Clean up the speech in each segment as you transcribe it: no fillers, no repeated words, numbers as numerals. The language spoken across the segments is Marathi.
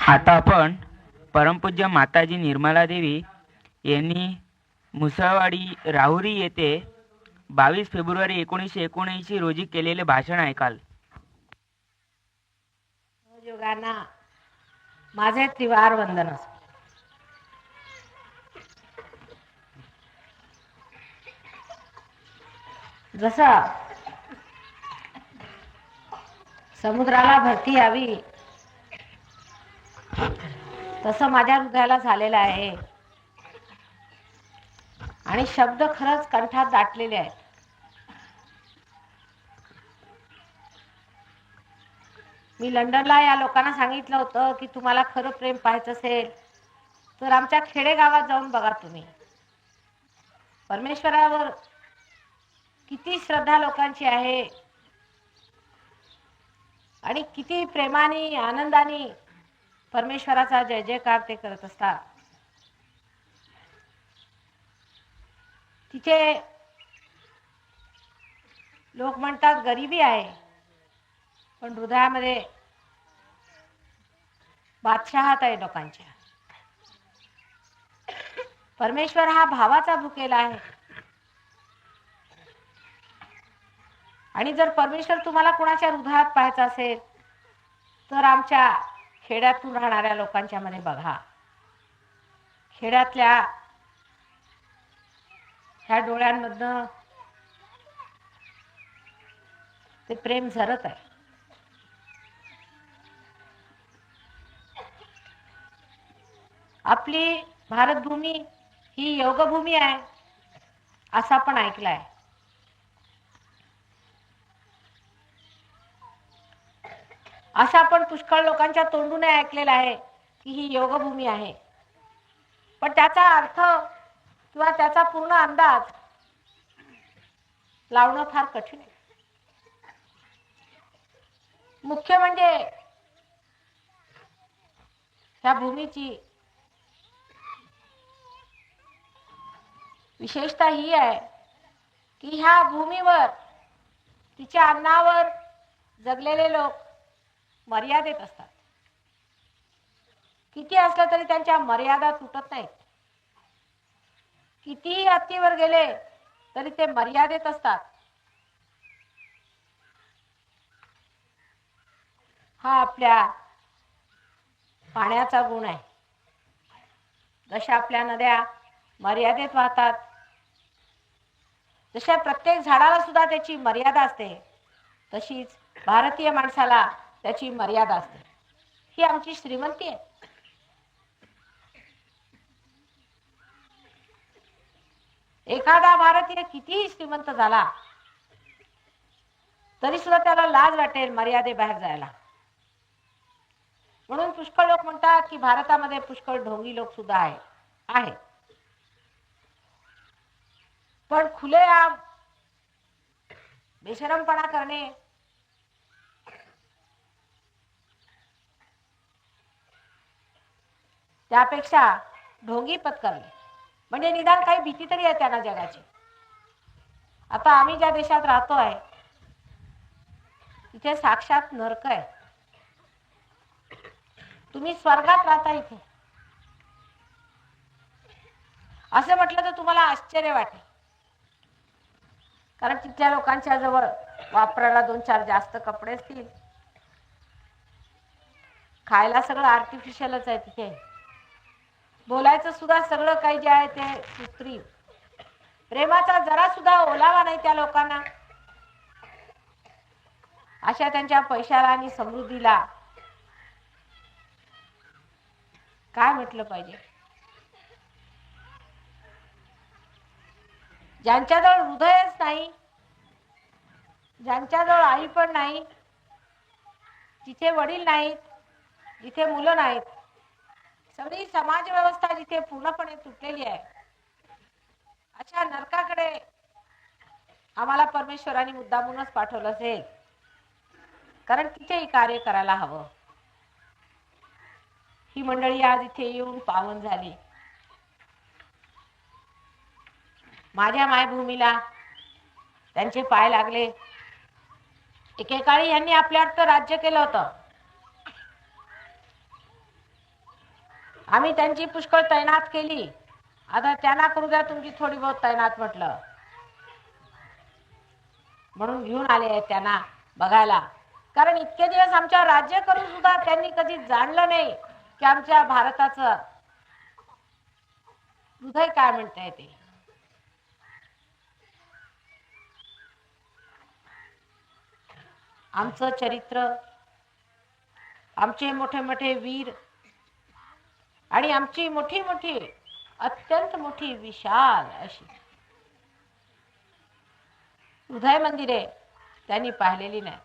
आता आपण परमपूज्य माताजी निर्मला देवी यांनी मुसळवाडी राहुरी येथे 22 फेब्रुवारी 1979 रोजी केलेले भाषण ऐकाल. योगांना माझे त्रिवार वंदन असो. जसं समुद्राला भरती यावी तसं माझ्या हृदयाला झालेलं आहे आणि शब्द खरंच कंठात दाटलेले आहेत. मी लंडनला या लोकांना सांगितलं होतं की तुम्हाला खरं प्रेम पाहायचं असेल तर आमच्या खेडेगावात जाऊन बघा. तुम्ही परमेश्वरावर किती श्रद्धा लोकांची आहे आणि किती प्रेमाने आनंदाने परमेश्वराचा जय जयकार ते करत असतात. तिथे लोक म्हणतात गरिबी आहे, पण हृदयामध्ये बादशहात आहे लोकांच्या. परमेश्वर हा भावाचा भुकेला आहे आणि जर परमेश्वर तुम्हाला कुणाच्या हृदयात पाहायचा असेल तर आमच्या खेड्यातून राहणाऱ्या लोकांच्या मध्ये बघा. खेड्यातल्या ह्या डोळ्यांमधनं ते प्रेम झरत आहे. आपली भारतभूमी ही योगभूमी आहे असं आपण ऐकलंय. असं आपण पुष्कळ लोकांच्या तोंडूने ऐकलेलं आहे की ही योगभूमी आहे, पण त्याचा अर्थ किंवा त्याचा पूर्ण अंदाज लावणं फार कठीण आहे. मुख्य म्हणजे ह्या भूमीची विशेषता ही आहे की ह्या भूमीवर तिच्या अन्नावर जगलेले लोक मर्यादेत असतात. किती असलं तरी त्यांच्या मर्यादा तुटत नाहीत. कितीही अतीवर गेले तरी ते मर्यादेत असतात. हा आपल्या पाण्याचा गुण आहे. जशा आपल्या नद्या मर्यादेत वाहतात, जशा प्रत्येक झाडाला सुद्धा त्याची मर्यादा असते, तशीच भारतीय माणसाला त्याची मर्यादा असते. ही आमची श्रीमंती आहे. एखादा भारतीय कितीही श्रीमंत झाला तरी सुद्धा त्याला लाज वाटेल मर्यादेबाहेर जायला. म्हणून पुष्कळ लोक म्हणतात की भारतामध्ये पुष्कळ ढोंगी लोक सुद्धा आहेत. पण खुलेआम बेशरमपणा करणे त्यापेक्षा ढोंगी पत्करणे म्हणजे निदान काही भीती तरी आहे त्यांना जगाची. आता आम्ही ज्या देशात राहतोय तिथे साक्षात नरक आहे. तुम्ही स्वर्गात राहता इथे असं म्हटलं तर तुम्हाला आश्चर्य वाटेल, कारण तिथल्या लोकांच्या जवळ वापरायला 2-4 जास्त कपडे असतील. खायला सगळं आर्टिफिशियलच आहे. तिथे बोलायचं सुद्धा सगळं काही जे आहे ते कृत्रिम. प्रेमाचा जरा सुद्धा ओलावा नाही त्या लोकांना. अशा त्यांच्या पैशाला आणि समृद्धीला काय म्हटलं पाहिजे. ज्यांच्याजवळ हृदयच नाही, ज्यांच्याजवळ आई पण नाही, जिथे वडील नाहीत, जिथे मुलं नाहीत, सगळी समाज व्यवस्था जिथे पूर्णपणे तुटलेली आहे, अशा नरकाकडे आम्हाला परमेश्वराने मुद्दामूनच पाठवलं असेल, कारण तिथेही कार्य करायला हवं. ही मंडळी आज इथे येऊन पावन झाली. माझ्या मायभूमीला त्यांचे पाय लागले. एकेकाळी यांनी आपल्यावर राज्य केलं होतं. आम्ही त्यांची पुष्कळ तैनात केली, आता त्यांना करू द्या तुमची थोडी बहुत तैनात म्हटलं, म्हणून घेऊन आले त्यांना बघायला. कारण इतके दिवस आमच्यावर राज्य करून सुद्धा त्यांनी कधी जाणलं नाही की आमच्या भारताचं हृदय काय म्हणतंय ते. आमचं चरित्र, आमचे मोठे मोठे वीर आणि आमची मोठी मोठी अत्यंत मोठी विशाल अशी हृदय मंदिरे त्यांनी पाहिलेली नाही.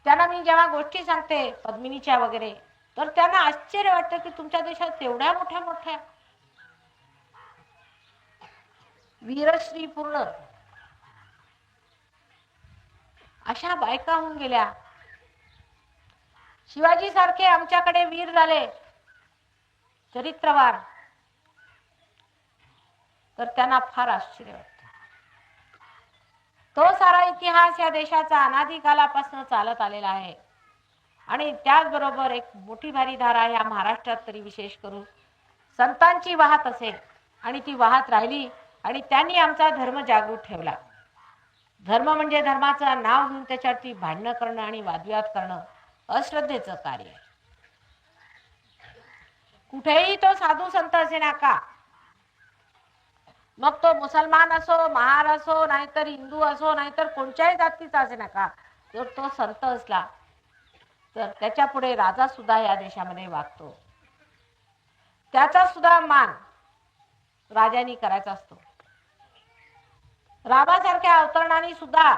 त्यांना मी जेव्हा गोष्टी सांगते पद्मिनीच्या वगैरे, तर त्यांना आश्चर्य वाटतं की तुमच्या देशात तेवढ्या मोठ्या मोठ्या वीरश्री पूर्ण अशा बायका होऊन गेल्या. शिवाजी सारखे आमच्याकडे वीर झाले चरित्रवान, तर त्यांना फार आश्चर्य वाटतं. तो सारा इतिहास या देशाचा अनादिकालापासून चालत आलेला आहे. आणि त्याचबरोबर एक मोठी भारी धारा या महाराष्ट्रात तरी विशेष करून संतांची वाहत असेल, आणि ती वाहत राहिली आणि त्यांनी आमचा धर्म जागृत ठेवला. धर्म म्हणजे धर्माचं नाव घेऊन त्याच्यावरती भांडणं करणं आणि वादविवाद करणं अश्रद्धेचं कार्य आहे. कुठेही तो साधू संत असे ना का, मग तो मुसलमान असो, महार असो, नाहीतर हिंदू असो, नाहीतर कोणत्याही जातीचा असे ना का, जर तो संत असला तर त्याच्या पुढे राजा सुद्धा या देशामध्ये वागतो. त्याचा सुद्धा मान राजांनी करायचा असतो. रामासारख्या अवतरणाने सुद्धा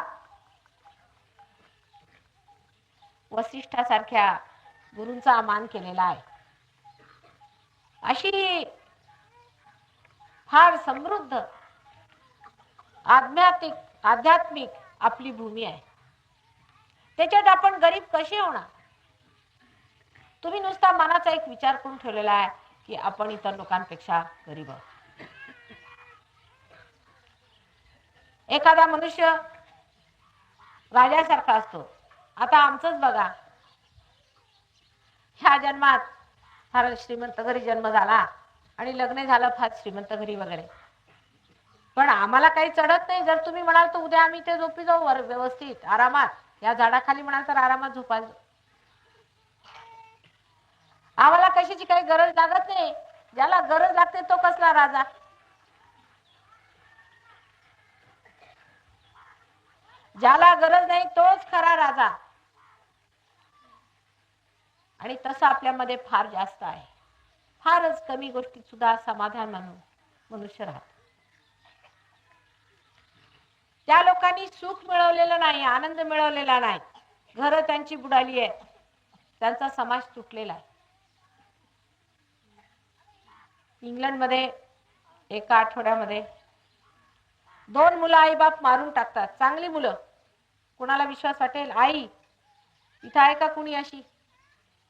वसिष्ठासारख्या गुरूंचा मान केलेला आहे. अशी फार समृद्ध आध्यात्मिक आपली भूमी आहे. त्याच्यात आपण गरीब कसे होणार? तुम्ही नुसता मनाचा एक विचार करून ठेवलेला आहे की आपण इतर लोकांपेक्षा गरीब आहोत. एखादा मनुष्य राजासारखा असतो. आता आमचंच बघा, ह्या जन्मात फार श्रीमंत घरी जन्म झाला आणि लग्न झालं फार श्रीमंत घरी वगैरे, पण आम्हाला काही चढत नाही. जर तुम्ही म्हणाल तर उद्या आम्ही ते झोपी जाऊ व्यवस्थित आरामात, या झाडाखाली म्हणाल तर आरामात झोपायला. आम्हाला कशाची काही गरज लागत नाही. ज्याला गरज लागते तो कसला राजा? ज्याला गरज नाही तोच खरा राजा. आणि तसं आपल्यामध्ये फार जास्त आहे. फारच कमी गोष्टीत सुद्धा समाधान मानून मनुष्य राहतो. त्या लोकांनी सुख मिळवलेलं नाही, आनंद मिळवलेला नाही. घरं त्यांची बुडाली आहे, त्यांचा समाज तुटलेला आहे. इंग्लंडमध्ये एका आठवड्यामध्ये 2 मुलं आई बाप मारून टाकतात. चांगली मुलं, कोणाला विश्वास वाटेल? आई इथं आहे का कुणी अशी?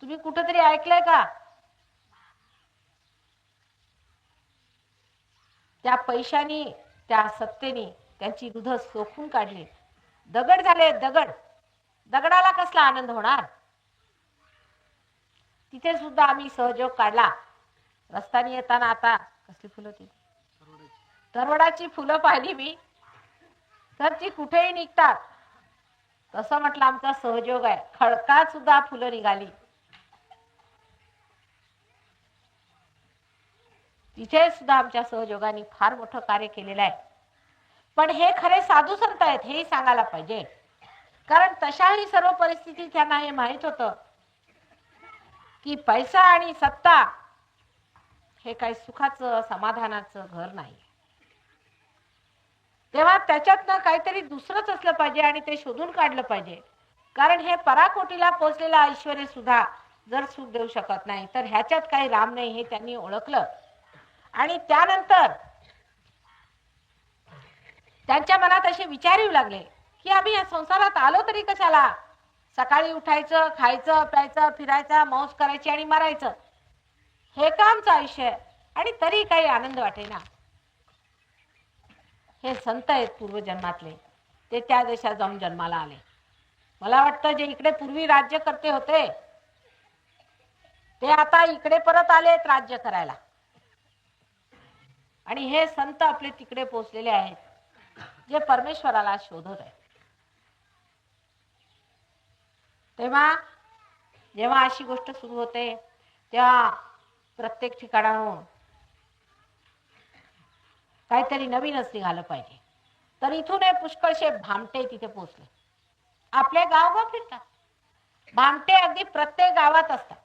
तुम्ही कुठेतरी ऐकलंय का? त्या पैशानी, त्या सत्तेने त्यांची दुध सोखून काढली. दगड झाले दगड. दगडाला कसला आनंद होणार? तिथे सुद्धा आम्ही सहयोग काढला. रस्त्याने येताना आता कसली फुलं होती, तरवडाची फुलं पाहिली मी, तर ती कुठेही निघतात. तसं म्हटलं आमचा सहयोग आहे. खडकात सुद्धा फुलं निघाली. तिथे सुद्धा आमच्या सहयोगाने फार मोठं कार्य केलेलं आहे. पण हे खरे साधू संत आहेत हेही सांगायला पाहिजे. कारण तशाही सर्व परिस्थितीत त्यांना हे माहित होतं की पैसा आणि सत्ता हे काही सुखाचं समाधानाचं घर नाही. तेव्हा त्याच्यातनं काहीतरी दुसरंच असलं पाहिजे आणि ते शोधून काढलं पाहिजे. कारण हे पराकोटीला पोचलेला ऐश्वर्य सुद्धा जर सुख देऊ शकत नाही, तर ह्याच्यात काही राम नाही हे त्यांनी ओळखलं. आणि त्यानंतर त्यांच्या मनात असे विचार येऊ लागले की आम्ही या संसारात आलो तरी कशाला? सकाळी उठायचं, खायचं, प्यायचं, फिरायचं, मौज करायची आणि मरायचं, हे का आमचं आयुष्य आहे? आणि तरी काही आनंद वाटेना. हे संत आहेत पूर्वजन्मातले, ते त्या देशात जाऊन जन्माला आले. मला वाटतं जे इकडे पूर्वी राज्य करते होते ते आता इकडे परत आलेत राज्य करायला. आणि हे संत आपले तिकडे पोचलेले आहेत जे परमेश्वराला शोधत आहेत. तेव्हा जेव्हा अशी गोष्ट सुरू होते तेव्हा प्रत्येक ठिकाणाहून काहीतरी नवीनच निघालं पाहिजे. तर इथून हे पुष्कळशे भामटे तिथे पोचले. आपले गावगाव फिरतात. भामटे अगदी प्रत्येक गावात असतात.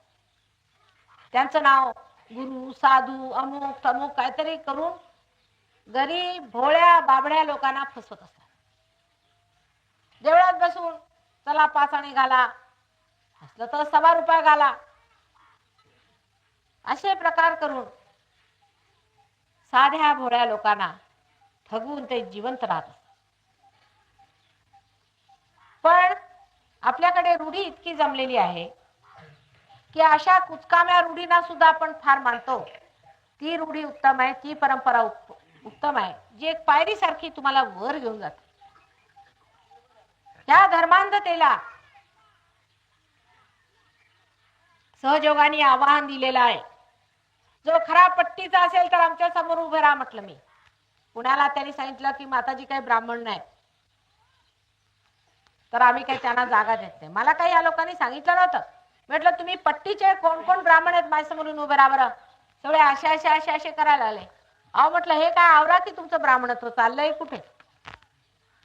त्यांचं नाव गुरु साधू अमुक तमुक काहीतरी करून गरीब भोळ्या बाबड्या लोकांना फसवत असतात. देवळात बसून चला 5 आणे घाला, असलं तर 1.25 रुपये घाला, असे प्रकार करून साध्या भोळ्या लोकांना ठगवून ते जिवंत राहत असतात. पण आपल्याकडे रूढी इतकी जमलेली आहे की अशा कुचकाम्या रूढींना सुद्धा आपण फार मानतो. ती रूढी उत्तम आहे, ती परंपरा उत्तम आहे, जी एक पायरी सारखी तुम्हाला वर घेऊन जाते. त्या धर्मांधतेला सहयोगाने आवाहन दिलेलं आहे. जो खरा पट्टीचा असेल तर आमच्या समोर उभे राहा म्हटलं. मी पुण्याला त्यांनी सांगितलं की माताजी काही ब्राह्मण नाही, तर आम्ही काही त्यांना जागा देत नाही. मला काही या लोकांनी सांगितलं नव्हतं. म्हटलं तुम्ही पट्टीचे कोण कोण ब्राह्मण आहेत माझ्यासमोरून उभे राहा बरं. सगळे असे करायला आले. अहो म्हटलं हे काय आवरा की तुमचं ब्राह्मणत्व चाललंय कुठे.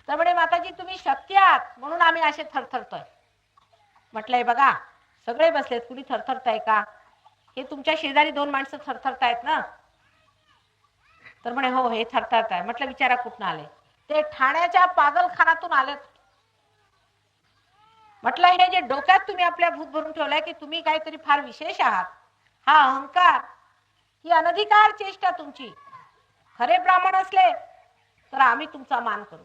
तर म्हणे माताजी तुम्ही शक्ती आहात म्हणून आम्ही असे थरथरतोय. म्हटलंय बघा सगळे बसलेत, कुणी थरथरताय का? हे तुमच्या शेजारी 2 माणसं थरथरतायत ना. तर म्हणे हो हे थरथरताय. म्हटलं विचारा कुठून आले? ते ठाण्याच्या पागलखानातून आलेत. म्हटलं हे जे डोक्यात तुम्ही आपल्या भूत भरून ठेवलंय की तुम्ही काहीतरी फार विशेष आहात, हा अहंकार, ही अनधिकार चेष्टा तुमची. खरे ब्राह्मण असले तर आम्ही तुमचा मान करू.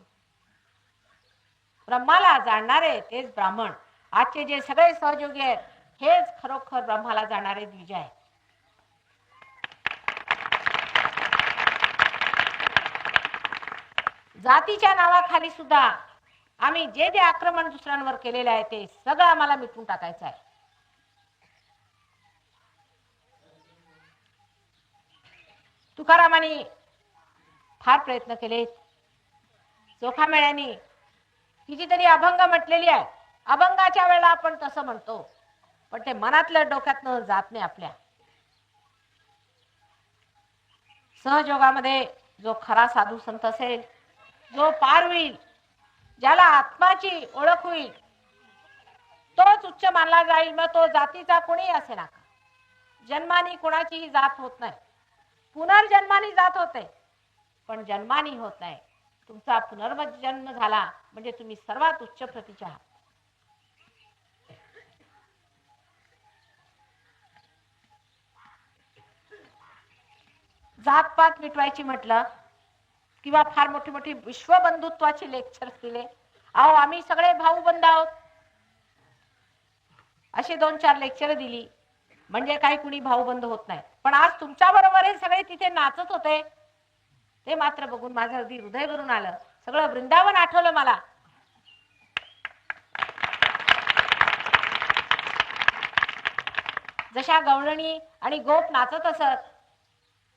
ब्रह्माला जाणणारे तेच ब्राह्मण. आजचे जे सगळे सहयोगी आहेत हेच खरोखर ब्रह्माला जाणारे द्विज आहेत. जातीच्या नावाखाली सुद्धा आम्ही जे जे आक्रमण दुसऱ्यांवर केलेले आहे ते सगळं आम्हाला मिटून टाकायचं आहे. तुकारामांनी फार प्रयत्न केले. चोखामेळ्यांनी कितीतरी अभंग म्हटलेली आहे. अभंगाच्या वेळेला आपण तसं म्हणतो, पण ते मनातल्या डोक्यातनं जात नाही आपल्या. सहयोगामध्ये जो खरा साधू संत असेल, जो पार होईल, ज्याला आत्माची ओळख होईल, तोच उच्च मानला जाईल. मग तो जातीचा कोणी असे ना. जन्मानी कोणाचीही जात होत नाही. पुनर्जन्मानी जात होते पण जन्मानी होत नाही. तुमचा पुनर्जन्म झाला म्हणजे तुम्ही सर्वात उच्च प्रतीचे आहात. जातपात मिटवायची म्हटलं किंवा फार मोठी मोठी विश्वबंधुत्वाची लेक्चर्स दिले. अहो आम्ही सगळे भाऊबंध आहोत अशी 2-4 लेक्चर दिली म्हणजे काही कुणी भाऊबंद होत नाही. पण आज तुमच्या बरोबर हे सगळे तिथे नाचत होते ते मात्र बघून माझं अगदी हृदय भरून आलं. सगळं वृंदावन आठवलं मला. जशा गवळणी आणि गोप नाचत असत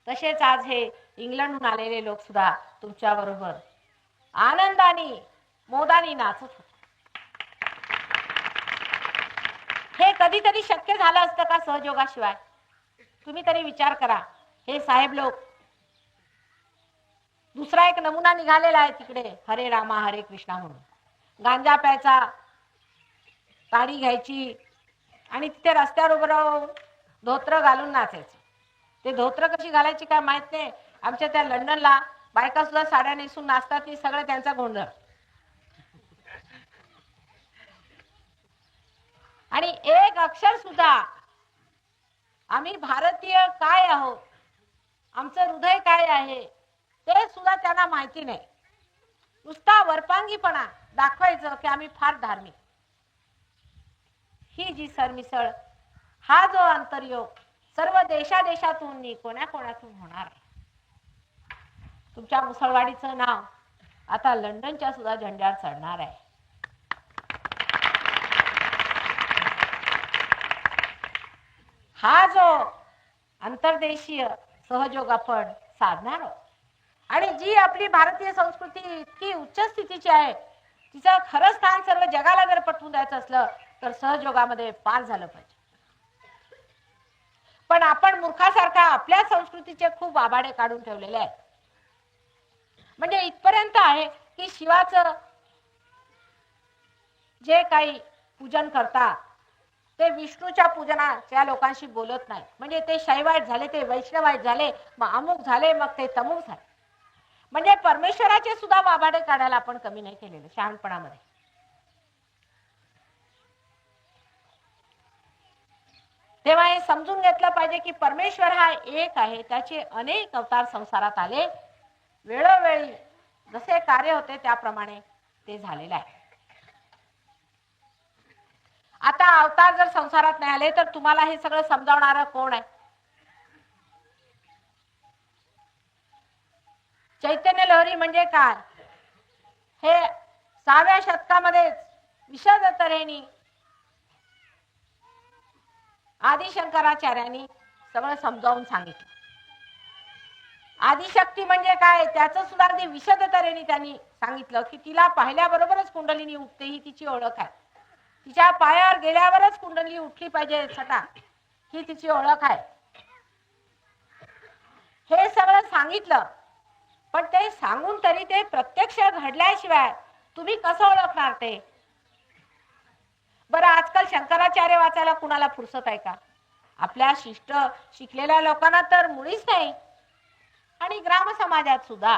तसेच आज हे इंग्लंडहून आलेले लोक सुद्धा तुमच्या बरोबर आनंदाने मोदाने नाचत होते. हे कधीतरी शक्य झालं असतं का सहयोगाशिवाय? तुम्ही तरी विचार करा. हे साहेब लोक, दुसरा एक नमुना निघालेला आहे तिकडे, हरे रामा हरे कृष्णा म्हणून. गांजा प्यायचा, ताडी घ्यायची आणि तिथे रस्त्यावर उभं राहून धोत्र घालून नाचायचं. ते धोत्र कशी घालायची काय माहित नाही. आमच्या त्या लंडनला बायका सुद्धा साड्या नेसून नाचतात, ती सगळं त्यांचा गोंधळ. आणि एक अक्षर सुद्धा आम्ही भारतीय काय आहोत, आमचं हृदय काय आहे ते सुद्धा त्यांना माहिती नाही. नुसता वरपांगीपणा दाखवायचं की आम्ही फार धार्मिक. ही जी सरमिसळ, हा जो अंतर्योग सर्व देशादेशातून कोणाकोणातून होणार आहे. तुमच्या मुसळवाडीचं नाव आता लंडनच्या सुद्धा झेंड्यावर चढणार आहे. हा जो अंतर्देशीय सहयोग आपण साधणार आहोत. आणि जी आपली भारतीय संस्कृती इतकी उच्च स्थितीची आहे, तिचं खरं स्थान सर्व जगाला जर पटवून द्यायचं असलं तर सहयोगामध्ये पार झालं पाहिजे. पण आपण मूर्खासारखा आपल्या संस्कृतीचे खूप आबाडे काढून ठेवलेले आहेत. म्हणजे इथपर्यंत आहे की शिवाचं जे काही पूजन करतात ते विष्णूच्या पूजनाच्या लोकांशी बोलत नाही. म्हणजे ते शैवाईट झाले, ते वैष्णवाईट झाले, मग अमुक झाले, मग ते तमुक झाले. म्हणजे परमेश्वराचे सुद्धा वाबाडे काढायला आपण कमी नाही केलेले शहाणपणामध्ये. तेव्हा हे समजून घेतलं पाहिजे की परमेश्वर हा एक आहे. त्याचे अनेक अवतार संसारात आले, वेळोवेळी जसे कार्य होते त्याप्रमाणे ते झालेले आहे. आता अवतार जर संसारात नाही आले तर तुम्हाला हे सगळं समजावणारं कोण आहे? चैतन्य लहरी म्हणजे काय हे 6व्या शतकामध्ये विश्वदत्तरेंनी आदिशंकराचार्यांनी सगळं समजावून सांगितलं. आदिशक्ती म्हणजे काय त्याचं सुद्धा अगदी विशदतरेने त्यांनी सांगितलं की तिला पाहिल्याबरोबरच कुंडलिनी उठते, ही तिची ओळख आहे. तिच्या पायावर गेल्यावरच कुंडली उठली पाहिजे छटा, ही तिची ओळख आहे. हे सगळं सांगितलं, पण ते सांगून तरी ते प्रत्यक्ष घडल्याशिवाय तुम्ही कसं ओळखणार ते? बरं, आजकाल शंकराचार्य वाचायला कुणाला फुरसत आहे का? आपल्या शिष्ट शिकलेल्या लोकांना तर मुळीच नाही. आणि ग्राम समाजात सुद्धा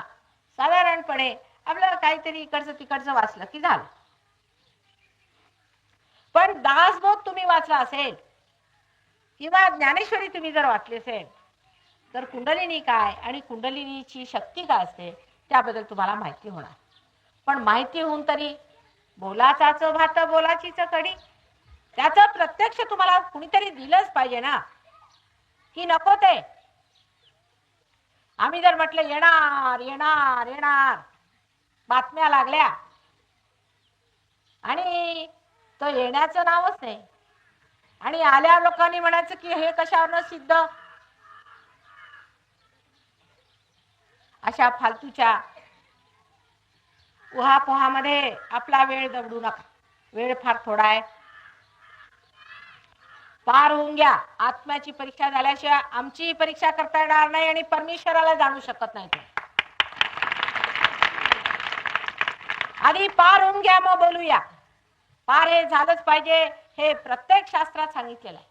साधारणपणे आपल्याला काहीतरी इकडचं तिकडचं वाचलं की झालं. पण दासबोध तुम्ही वाचला असेल किंवा ज्ञानेश्वरी तुम्ही जर वाचली असेल तर कुंडलिनी काय आणि कुंडलिनीची शक्ती काय असते त्याबद्दल तुम्हाला माहिती होणार. पण माहिती होऊन तरी बोलाचाच भात बोलाचीच कडी, त्याचं प्रत्यक्ष तुम्हाला कुणीतरी दिलंच पाहिजे ना, की नको ते? आम्ही जर म्हटलं येणार येणार येणार, बातम्या लागल्या आणि तो येण्याचं नावच नाही, आणि आल्या लोकांनी म्हणायचं की हे कशावरनं सिद्ध? अशा फालतूच्या उहापोहामध्ये आपला वेळ दवडू नका. वेळ फार थोडा आहे. पार होऊन घ्या. आत्म्याची परीक्षा झाल्याशिवाय आमची परीक्षा करता येणार नाही आणि परमेश्वराला जाणू शकत नाही. आधी पार होऊन घ्या, मग बोलूया. पार हे झालंच पाहिजे, हे प्रत्येक शास्त्रात सांगितलेलं आहे.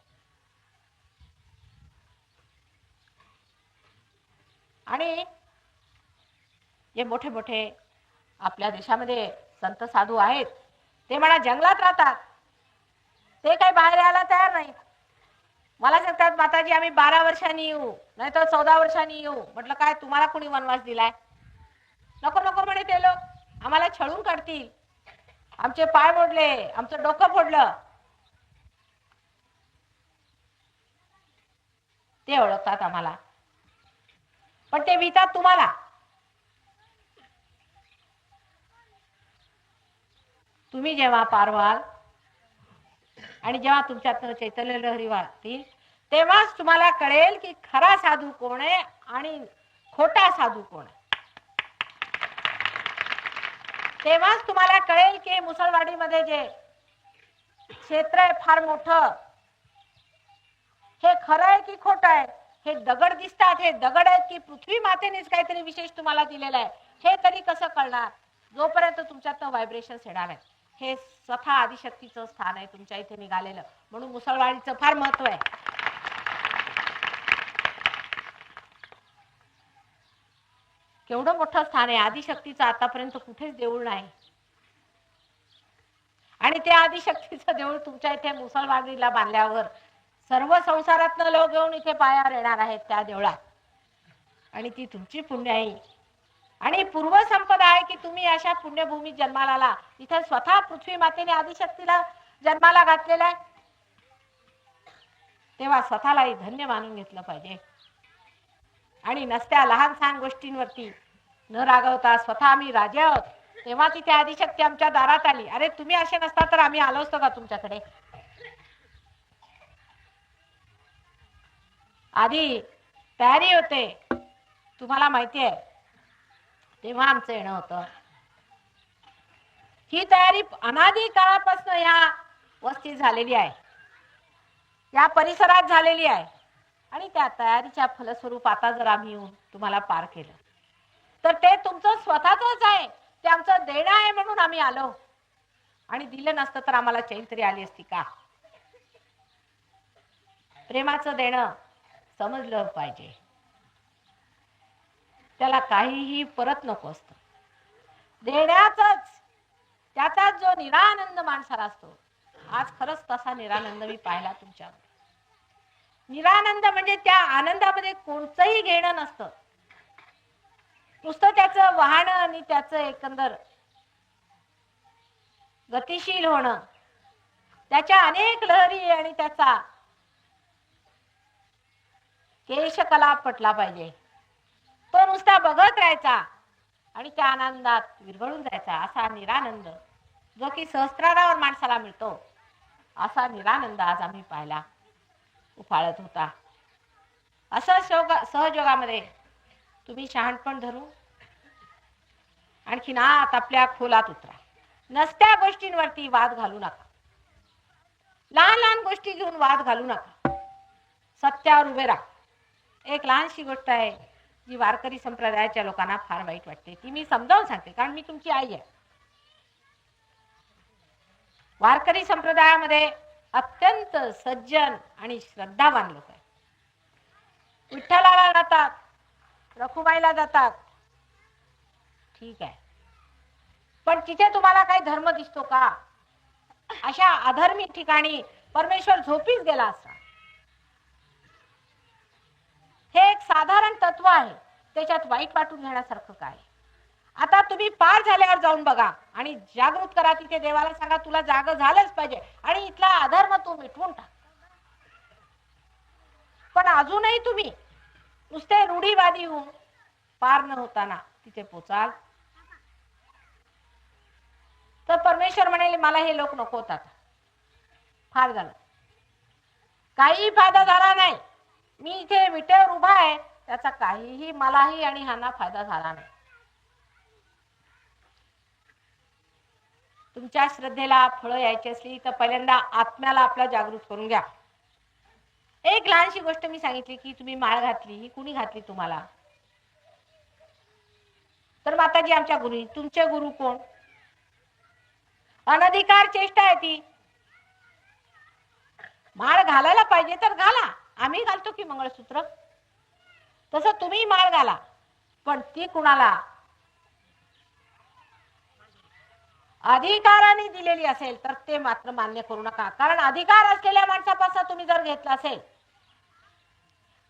आणि जे मोठे मोठे आपल्या देशामध्ये संत साधू आहेत ते म्हणा जंगलात राहतात, ते काही बाहेर यायला तयार नाही. मला सांगतात माताजी आम्ही 12 वर्षांनी येऊ, नाही तर 14 वर्षांनी येऊ. म्हटलं काय तुम्हाला कोणी वनवास दिलाय? नको नको म्हणे ते लोक, आम्हाला छळून काढतील, आमचे पाय मोडले, आमचं डोकं फोडलं. ते ओळखतात आम्हाला, पण ते वितात तुम्हाला. तुम्ही जेव्हा पार व्हाल आणि जेव्हा तुमच्यात चैतन्य लहरी वाढतील तेव्हाच तुम्हाला कळेल की खरा साधू कोण आहे आणि खोटा साधू कोण आहे. तेव्हाच तुम्हाला कळेल की मुसळवाडीमध्ये जे क्षेत्र आहे फार मोठं, हे खरं आहे की खोटं आहे? हे दगड दिसतात, हे दगड आहेत की पृथ्वी मातेनेच काहीतरी विशेष तुम्हाला दिलेलं आहे, हे तरी कसं कळणार? जोपर्यंत तुमच्यात व्हायब्रेशन्स येणार आहेत. हे स्वतः आदिशक्तीचं स्थान आहे तुमच्या इथे निघालेलं, म्हणून मुसळवाडीचं फार महत्व आहे. केवढं मोठं स्थान आहे आदिशक्तीचं, आतापर्यंत कुठेच देऊळ नाही. आणि त्या आदिशक्तीचं देऊळ तुमच्या इथे मुसळवाडीला बांधल्यावर सर्व संसारातनं लोक घेऊन इथे पायावर येणार आहेत त्या देवळात, आणि ती तुमची पुण्य आहे. आणि पूर्व संपदा आहे की तुम्ही अशा पुण्यभूमीत जन्माला आला. इथे स्वतः पृथ्वी मातेने आदिशक्तीला जन्माला घातलेला आहे, तेव्हा स्वतःलाही धन्य मानून घेतलं पाहिजे. आणि नसत्या लहान सहान गोष्टींवरती न रागवता स्वतः आम्ही राजे आहोत, तेव्हा तिथे आदिशक्ती आमच्या दारात आली. अरे तुम्ही असे नसता तर आम्ही आलो असतो का तुमच्याकडे? आधी तयारी होते, तुम्हाला माहिती आहे, तेव्हा आमचं येणं होतं. ही तयारी अनादी काळापासून या वस्तीत झालेली आहे, या परिसरात झालेली आहे. आणि त्या तयारीच्या फलस्वरूप आता जर आम्ही येऊन तुम्हाला पार केलं तर ते तुमचं स्वतःच आहे, ते आमचं देणं आहे म्हणून आम्ही आलो. आणि दिलं नसतं तर आम्हाला चैन तरी आली असती का? प्रेमाचं देणं समजलं पाहिजे, त्याला काहीही परत नको असतं. देण्याचाच त्याचाच जो निरानंद माणसाला असतो, आज खरंच तसा निरानंद मी पाहिला तुमच्यामध्ये. निरानंद म्हणजे त्या आनंदामध्ये कोणतंही घेणं नसतं, नुसतं त्याचं वाहन आणि त्याचं एकंदर गतिशील होणं, त्याच्या अनेक लहरी आणि त्याचा केशकलाप पटला पाहिजे. तो नुसता बघत राहायचा आणि त्या आनंदात विरघळून जायचा. असा निरानंद जो की सहस्त्रारावर माणसाला मिळतो, असा निरानंद आज आम्ही पाहिला उफाळत होता. असं सहयोगामध्ये तुम्ही शहाणपण धरून आणखीन आत आपल्या खोलात उतरा. नसत्या गोष्टींवरती वाद घालू नका, लहान लहान गोष्टी घेऊन वाद घालू नका, सत्यावर उभे राहा. एक लहानशी गोष्ट आहे जी वारकरी संप्रदायाच्या लोकांना फार वाईट वाटते, ती मी समजावून सांगते, कारण मी तुमची आई आहे. वारकरी संप्रदायामध्ये अत्यंत सज्जन आणि श्रद्धावान लोक आहेत. विठ्ठलाला जातात, रखुमाईला जातात, ठीक आहे, पण तिथे तुम्हाला काही धर्म दिसतो का? अशा अधर्मी ठिकाणी परमेश्वर झोपीच गेला असता. हे एक साधारण तत्व आहे, त्याच्यात वाईट वाटून घेण्यासारखं काय? आता तुम्ही पार झाल्यावर जाऊन बघा आणि जागृत करा. तिथे देवाला सांगा तुला जाग झालंच पाहिजे आणि इथला अधर्म तू मिटवून टाक. पण अजूनही तुम्ही नुसते रूढीवादी होऊन पार न होताना तिथे पोचाल तर परमेश्वर म्हणेल मला हे लोक नको होतात. फार झालं, काही फायदा झाला नाही. मी इथे विटेवर उभा आहे, त्याचा काहीही मलाही आणि ह्यांना फायदा झाला नाही. तुमच्या श्रद्धेला फळं यायची असली तर पहिल्यांदा आत्म्याला आपल्या जागृत करून घ्या. एक लहानशी गोष्ट मी सांगितली की तुम्ही माळ घातली, ही कुणी घातली तुम्हाला? तर माताजी आमच्या गुरु. तुमचे गुरु कोण? अनधिकार चेष्टा आहे ती. माळ घालायला पाहिजे तर घाला, आम्ही घालतो की मंगळसूत्र, तसं तुम्ही माळ घाला, पण ती कुणाला अधिकाराने दिलेली असेल तर ते मात्र मान्य करू नका. कारण अधिकार असलेल्या माणसापासून तुम्ही जर घेतला असेल,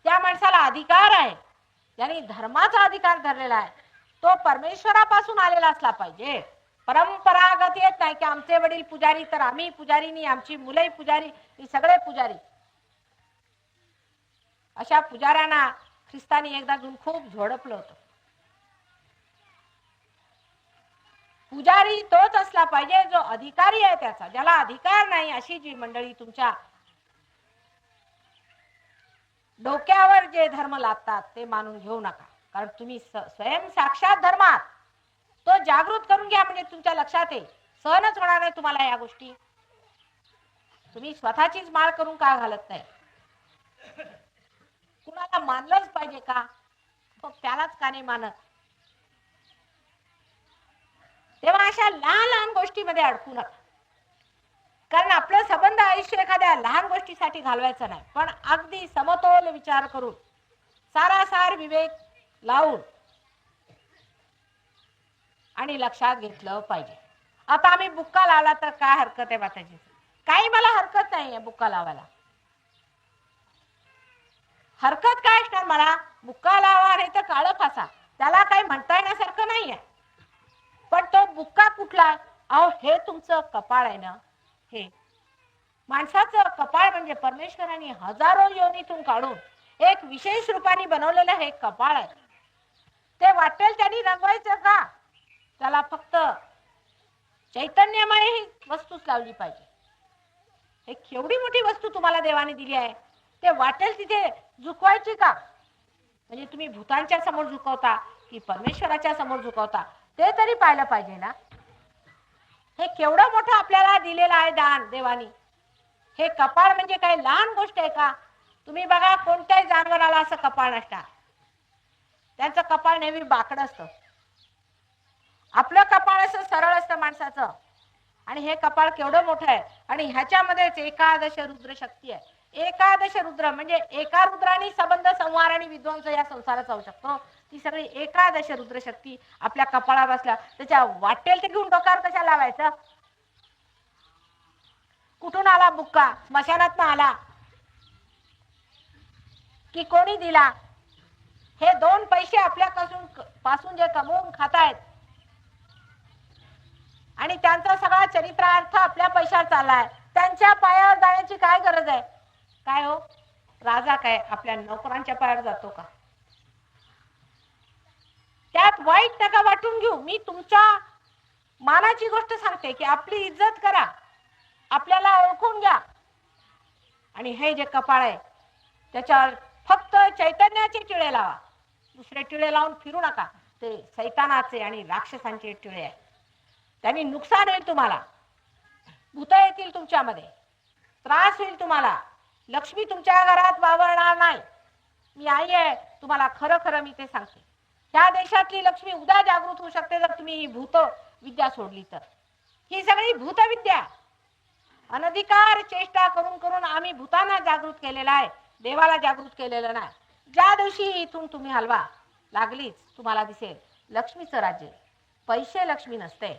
त्या माणसाला अधिकार आहे, ज्यांनी धर्माचा अधिकार धरलेला आहे, तो परमेश्वरापासून आलेला असला पाहिजे. परंपरागत येत नाही की आमचे वडील पुजारी तर आम्ही पुजारी नाही, आमची मुलंही पुजारी, ही सगळे पुजारी. अशा पुजाऱ्यांना ख्रिस्तानी एकदा घेऊन खूप झोडपलं होतं. पुजारी तोच असला पाहिजे जो अधिकारी आहे त्याचा, ज्याला अधिकार नाही. अशी जी मंडळी तुमच्या डोक्यावर जे धर्म लादतात ते मानून घेऊ नका. कारण तुम्ही स्वयं साक्षात धर्मात, तो जागृत करून घ्या म्हणजे तुमच्या लक्षात येईल. सहनच होणार नाही तुम्हाला या गोष्टी. तुम्ही स्वतःचीच माळ करून का घालत नाही? कुणाला मानलंच पाहिजे का? मग त्यालाच का नाही मानत? तेव्हा अशा लहान लहान गोष्टीमध्ये अडकू नका. कारण आपलं संबंध आयुष्य एखाद्या लहान गोष्टीसाठी घालवायचं नाही, पण अगदी समतोल विचार करून, सारासार विवेक लावून आणि लक्षात घेतलं पाहिजे. आता आम्ही बुक्का लावला तर काय हरकत आहे माताजी? काही मला हरकत नाहीये बुक्का लावायला. हरकत काय असणार मला? बुक्का लावा नाही तर काळं फासा, त्याला काही म्हणता येण्यासारखं नाहीये. पण तो बुक्का कुठला? अहो हे तुमचं कपाळ आहे ना. हे माणसाचं कपाळ म्हणजे परमेश्वराने हजारो योनीतून काढून एक विशेष रूपाने बनवलेलं हे कपाळ आहे. ते वाटेल त्यांनी रंगवायचं का? त्याला फक्त चैतन्यमय ही वस्तूच लावली पाहिजे. एक एवढी मोठी वस्तू तुम्हाला देवाने दिली आहे, ते वाटेल तिथे झुकवायची का? म्हणजे तुम्ही भूतांच्या समोर झुकवता की परमेश्वराच्या समोर झुकवता ते तरी पाहिलं पाहिजे ना. हे केवढं मोठं आपल्याला दिलेलं आहे दान देवानी. हे कपाळ म्हणजे काही लहान गोष्ट आहे का? तुम्ही बघा कोणत्याही जनावराला असं कपाळ नसतं. त्यांचं कपाळ नेहमी बाकडं असतं. आपलं कपाळ असं सरळ असतं माणसाचं. आणि हे कपाळ केवढं मोठं आहे. आणि ह्याच्यामध्येच एकादश रुद्र शक्ती आहे. एकादश रुद्र म्हणजे एका रुद्राने संबंध संहार आणि विध्वंस या संसाराचा होऊ शकतो. ती सगळी एकादश रुद्र शक्ती आपल्या कपाळावर असल्या त्याच्या वाटेल ते घेऊन डोक्यावर कशा लावायचं? कुठून आला बुक्का? स्मशानात आला की कोणी दिला? हे दोन पैसे आपल्या पासून जे कमवून खातायत आणि त्यांचा सगळा चरित्रार्थ आपल्या पैशावर चाललाय, त्यांच्या पायावर जाण्याची काय गरज आहे? काय हो राजा काय आपल्या नोकरांच्या पायावर जातो का? त्यात वाईट नका वाटून घेऊ. मी तुमच्या मानाची गोष्ट सांगते की आपली इज्जत करा, आपल्याला ओळखून घ्या. आणि हे जे कपाळ आहे त्याच्यावर फक्त चैतन्याचे टिळे लावा. दुसरे टिळे लावून फिरू नका. ते सैतानाचे आणि राक्षसांचे टिळे आहे. त्यांनी नुकसान होईल तुम्हाला. भूत येतील तुमच्यामध्ये, त्रास होईल तुम्हाला. लक्ष्मी तुमच्या घरात वावरणार नाही. मी आई आहे, तुम्हाला खरं खरं मी ते सांगते. ह्या देशातली लक्ष्मी उद्या जागृत होऊ शकते जर तुम्ही ही भूत विद्या सोडली तर. ही सगळी भूतविद्या अनधिकार चेष्टा करून करून आम्ही भूतांना जागृत केलेला आहे, देवाला जागृत केलेलं नाही. ज्या दिवशी इथून तुम्ही हलवा लागलीच तुम्हाला दिसेल लक्ष्मीचं राज्य. पैसे लक्ष्मी नसते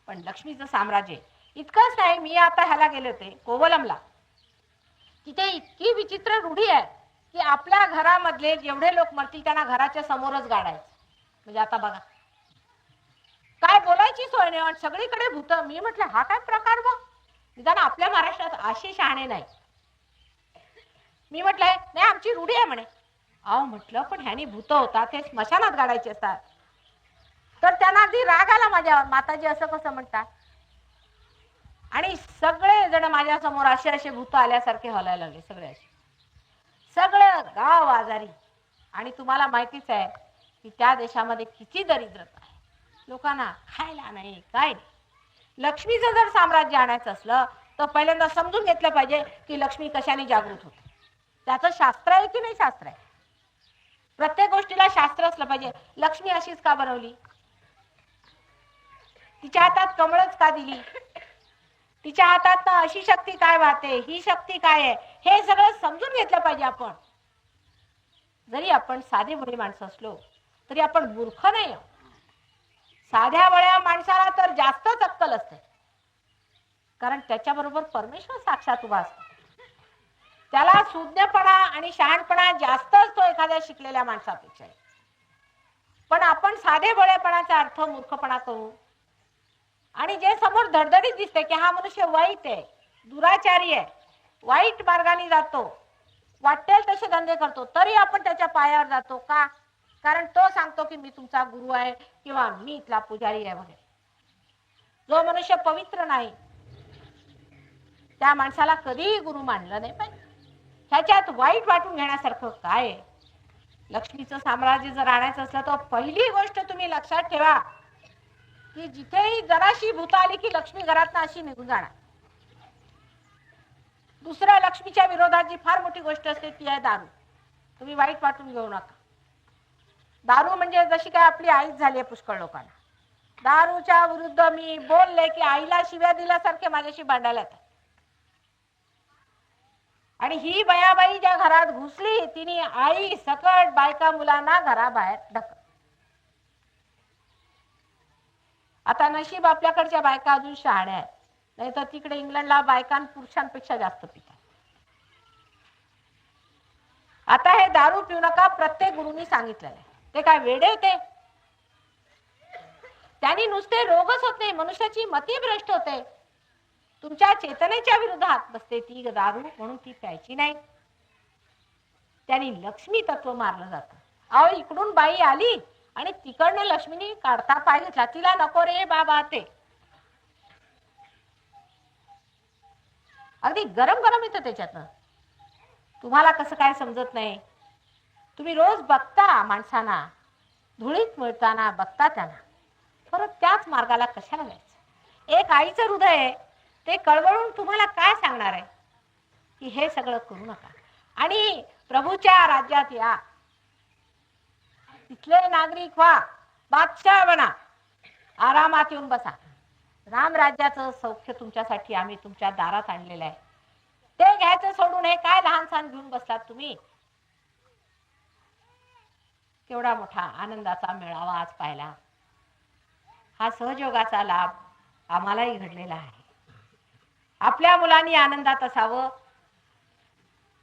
पण लक्ष्मीचं साम्राज्य. इतकंच नाही, मी आता ह्याला गेले होते कोवलमला. तिथे इतकी विचित्र रूढी आहे की आपल्या घरामधले जेवढे लोक मरतील त्यांना घराच्या समोरच गाडायचं. म्हणजे आता बघा काय बोलायची सोय नाही. सगळीकडे भूत. मी म्हटलं हा काय प्रकार बघ. निदान आपल्या महाराष्ट्रात अशी शहाणे नाही. मी म्हटलंय नाही आमची रूढी आहे म्हणे. अहो म्हटलं पण ह्यानी भूत होता ते स्मशानात गाडायचे असतात. तर त्यांना अगदी राग आला माझ्या माताजी असं कसं म्हणतात. आणि सगळे जण माझ्या समोर असे असे भूत आल्यासारखे हलायला लागले. सगळं गाव आजारी. आणि तुम्हाला माहितीच आहे की त्या देशामध्ये किती दरिद्रता आहे. लोकांना खायला नाही काय नाही. लक्ष्मीचं जर साम्राज्य आणायचं असलं तर पहिल्यांदा समजून घेतलं पाहिजे की लक्ष्मी कशाने जागृत होते. त्याचं शास्त्र आहे की नाही शास्त्र आहे. प्रत्येक गोष्टीला शास्त्र असलं पाहिजे. लक्ष्मी अशीच का बनवली? तिच्या हातात कमळच का दिली? तिच्या हातात अशी शक्ती काय वाहते, ही शक्ती काय आहे, हे सगळं समजून घेतलं पाहिजे आपण. जरी आपण साधे भोळे माणसं असलो तरी आपण मूर्ख नाही. साध्या भोळ्या माणसाला तर जास्तच अक्कल असते. कारण त्याच्याबरोबर परमेश्वर साक्षात उभा असतो. त्याला सुज्ञपणा आणि शहाणपणा जास्त असतो एखाद्या शिकलेल्या माणसापेक्षा. पण आपण साधे भोळेपणाचा अर्थ मूर्खपणा करू आणि जे समोर धडधडीत दिसते की हा मनुष्य वाईट आहे, दुराचारी आहे, वाईट मार्गाने जातो, वाटेल तसे धंदे करतो, तरी आपण त्याच्या पायावर जातो का? कारण तो सांगतो की मी तुमचा गुरु आहे किंवा मी इथला पुजारी आहे वगैरे. जो मनुष्य पवित्र नाही त्या माणसाला कधीही गुरु मानलं नाही पाहिजे. ह्याच्यात वाईट वाटून घेण्यासारखं काय आहे? लक्ष्मीचं साम्राज्य जर आणायचं असलं तर पहिली गोष्ट तुम्ही लक्षात ठेवा की जिथेही जराशी भूत आली की लक्ष्मी घरातनं अशी निघून जाणार. दुसऱ्या लक्ष्मीच्या विरोधात जी फार मोठी गोष्ट असते ती आहे दारू. तुम्ही वाईट वाटून घेऊ नका. दारू म्हणजे जशी काय आपली आईच झाली आहे पुष्कळ लोकांना. दारूच्या विरुद्ध मी बोलले की आईला शिव्या दिल्यासारखे माझ्याशी भांडायला येतात. आणि ही बयाबाई ज्या घरात घुसली तिने आई सकट बायका मुलांना घराबाहेर ढकल. आता नशीब आपल्याकडच्या बायका अजून शहाण्या आहेत, नाही तर तिकडे इंग्लंडला बायकां पुरुषांपेक्षा जास्त पितात. आता हे दारू पिऊ नका प्रत्येक गुरुनी सांगितलेलं आहे. ते काय वेडे ते? त्यांनी नुसते रोगच होत नाही, मनुष्याची मती भ्रष्ट होते. तुमच्या चेतनेच्या विरोधात बसते ती दारू, म्हणून ती प्यायची नाही. त्यांनी लक्ष्मी तत्व मारलं जातं. अहो इकडून बाई आली आणि तिकडनं लक्ष्मीने काढता पाय घेतला. तिला नको रे बाबा ते. अगदी गरम गरम येतं त्याच्यातनं. तुम्हाला कसं काय समजत नाही? तुम्ही रोज बघता माणसांना, धुळीत मिळताना बघता त्यांना, परत त्याच मार्गाला कशाला जायचं? एक आईचं हृदय आहे, ते कळवळून तुम्हाला काय सांगणार आहे की हे सगळं करू नका आणि प्रभूच्या राज्यात या, तिथले नागरिक व्हा, बादशाह बना, आरामात येऊन बसा. राम राज्याचं सौख्य तुमच्यासाठी आम्ही तुमच्या दारात आणलेलं आहे. ते घ्यायचं सोडून हे काय लहान सहान घेऊन बसलात तुम्ही? केवढा मोठा आनंदाचा मेळावा आज पाहिला. हा सहयोगाचा लाभ आम्हालाही घडलेला आहे. आपल्या मुलांनी आनंदात असावं,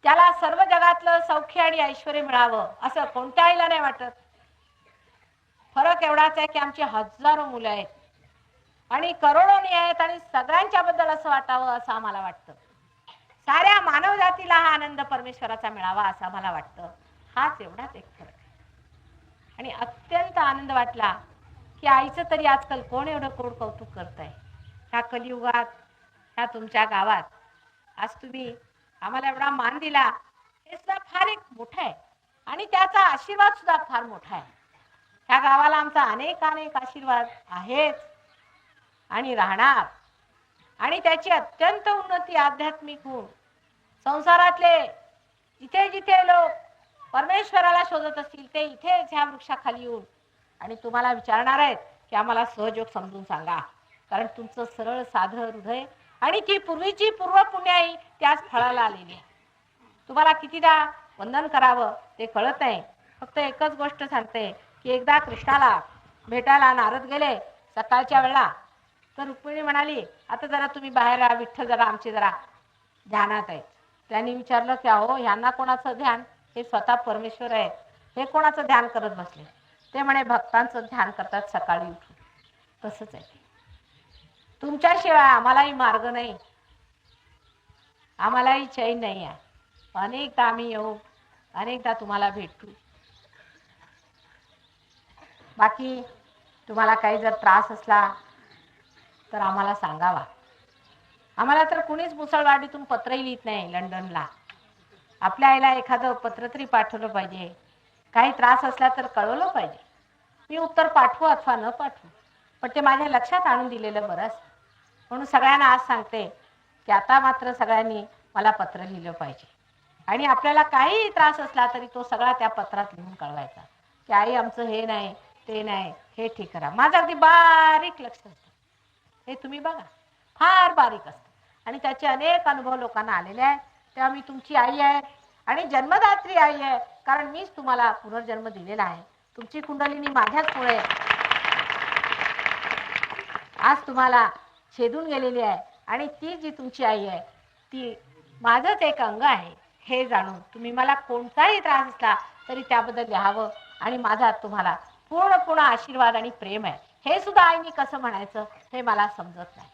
त्याला सर्व जगातलं सौख्य आणि ऐश्वर्य मिळावं असं कोणत्या आईला नाही वाटत. फरक एवढाच आहे की आमची हजारो मुलं आहेत आणि करोडोनी आहेत आणि सगळ्यांच्या बद्दल असं वाटावं असं आम्हाला वाटतं. साऱ्या मानव जातीला हा आनंद परमेश्वराचा मिळावा असं आम्हाला वाटतं. हाच एवढाच एक फरक आहे. आणि अत्यंत आनंद वाटला की आईचं तरी आजकाल कोण एवढं कोण कौतुक करतंय. ह्या कलियुगात, ह्या तुमच्या गावात आज तुम्ही आम्हाला एवढा मान दिला, हे सुद्धा फार एक मोठं आहे आणि त्याचा आशीर्वाद सुद्धा फार मोठा आहे. ह्या गावाला आमचा अनेक अनेक आशीर्वाद आहेत आणि राहणार आणि त्याची अत्यंत उन्नती आध्यात्मिक होऊन संसारातले जिथे जिथे लोक परमेश्वराला शोधत असतील ते इथेच ह्या वृक्षाखाली येऊन आणि तुम्हाला विचारणार आहेत की आम्हाला सहयोग समजून सांगा, कारण तुमचं सरळ साधं हृदय आणि ती पूर्वीची पूर्व पुण्याई त्याच फळाला आलेली आहे. तुम्हाला कितीदा वंदन करावं ते कळत नाही. फक्त एकच गोष्ट सांगते की एकदा कृष्णाला भेटायला नारद गेले सकाळच्या वेळेला, तर रुक्मिणी म्हणाली आता जरा तुम्ही बाहेर या, विठ्ठल जरा आमचे जरा ध्यानात आहेत. त्यांनी विचारलं की अहो ह्यांना कोणाचं ध्यान? हे स्वतः परमेश्वर आहे, हे कोणाचं ध्यान करत बसले? ते म्हणे भक्तांचं ध्यान करतात सकाळी उठून. तसंच आहे, तुमच्याशिवाय आम्हालाही मार्ग नाही, आम्हालाही चैन नाही आहे. अनेकदा आम्ही येऊ, अनेकदा तुम्हाला भेटू. बाकी तुम्हाला काही जर त्रास असला तर आम्हाला सांगावा. आम्हाला तर कुणीच मुसळवाडीतून पत्रही लिहित नाही लंडनला. आपल्या आईला एखादं पत्र तरी पाठवलं पाहिजे, काही त्रास असला तर कळवलं पाहिजे. मी उत्तर पाठवू अथवा न पाठवू, पण ते माझ्या लक्षात आणून दिलेलं बरंच. म्हणून सगळ्यांना आज सांगते की आता मात्र सगळ्यांनी मला पत्र लिहिलं पाहिजे आणि आपल्याला काही त्रास असला तरी तो सगळा त्या पत्रात लिहून कळवायचा की आई आमचं हे नाही ते नाही, हे ठीक करा. माझं अगदी बारीक लक्ष असतं, हे तुम्ही बघा, फार बारीक असतं आणि त्याचे अनेक अनुभव लोकांना आलेले आहेत. तेव्हा मी तुमची आई आहे आणि जन्मदात्री आई आहे, कारण मीच तुम्हाला पुनर्जन्म दिलेला आहे. तुमची कुंडलिनी माझ्याच मुळे आज तुम्हाला छेदून गेलेली आहे आणि ती जी तुमची आई आहे ती माझंच एक अंग आहे हे जाणून तुम्ही मला कोणताही त्रास असला तरी त्याबद्दल लिहावं आणि माझा तुम्हाला पूर्ण आशीर्वाद आणि प्रेम आहे. हे सुद्धा आईने कसं म्हणायचं हे मला समजत नाही.